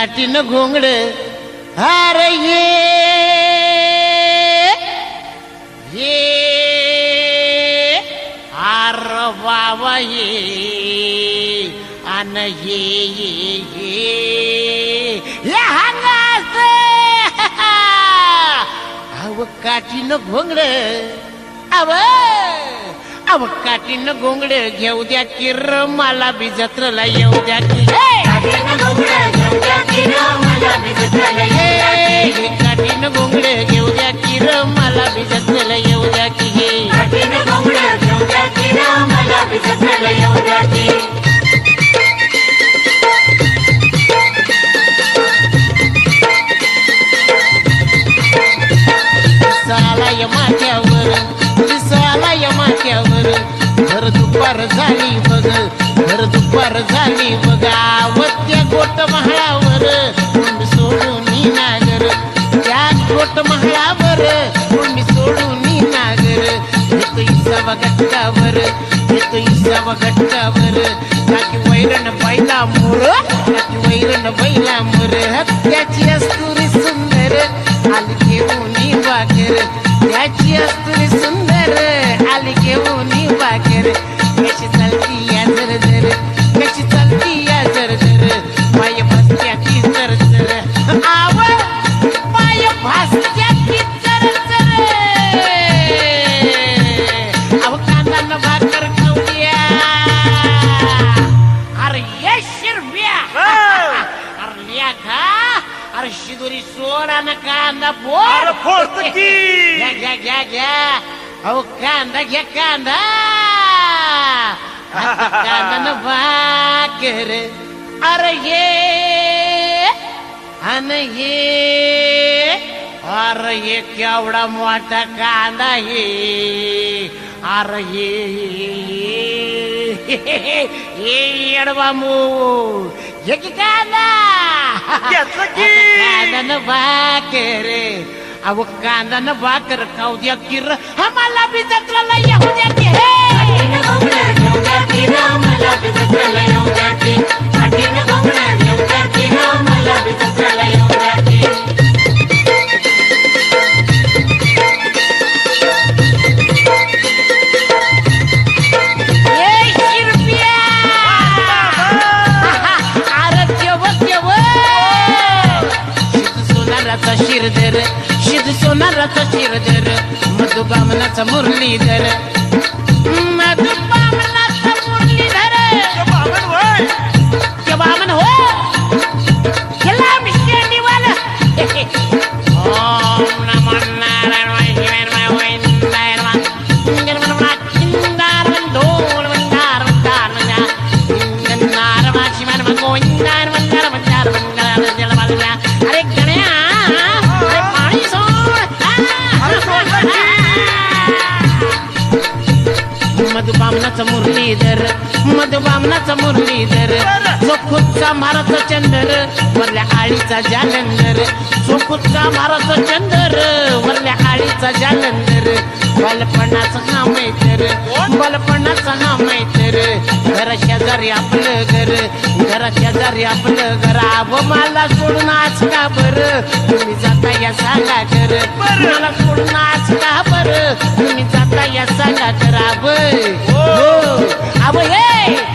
काठीनं घोंगड अरे ये आर बाबा अन ये हंगास अव काठीनं घोंगड अव काठीनं घोंगड घेऊ द्या किर मला बी जत्रेला येऊ द्या की काठीनं घोंगड घेऊ द्या किर मला बी जत्रेला येऊ द्या की साला माथ्यावर दिसाला माथ्यावर घर दुपार झाली बघ घर दुपार झाली बघ आवत्या गोट महाळावर मी सोडून नागर त्या गोट महाळावर मी सोडून नागर येतो इसावा गट्टावर येतो इसावा गट्टावर काकी वैरण बैला मोर काकी वैरण बैला मोर त्याची अस्तुरी सुंदर आली घेऊन वाकर त्याची अस्तुरी सुंदर आली घेऊन वाकर कशी चालती या जर जर कशी चालती या जर जर पाय भासत्या की जर जर आव पाय भासत्या की जर जर अव कांदा भाकर खाऊया अरे ये शिरब्या अरे लिया खा अरे शिदोरी सोडा ना कांदा फोड घ्या घ्या घ्या अहो कांदा घ्या कांदा कांदा न भाकर अरे ये केवढा मोठा कांदा हे अरे ये येडवामू ये की कांदा कांदा न भाकर अव कांदा न भाकर खाऊ द्या किर आम्हाला बी जत्रेला येऊ द्या की शिरधर शिद सोनाराचा शिरधर मधुबामनाचा मुरलीधर मधुबामनाचा मुरलीधर के बामन हो केला मिशेनीवाल ओम नमो नारायण अरे गण्या मधुबामनाचा मुरलीधर मधुबामनाचा मुरलीधर चोखुचा माराचा चंदर वरल्या आळीचा जालंधर चोखुचा माराचा चंदर वरल्या आळीचा जालंधर बालपणाचा हा मैत्र बालपणाचा हा मैत्र घरा शेजारी आपलं घर घरा शेजारी आपलं घर आव मला सोडून आज का बरं तुम्ही जाता या सांगा कर मला सोडून आज का बरं तुम्ही जाता या सांगा कर आव हे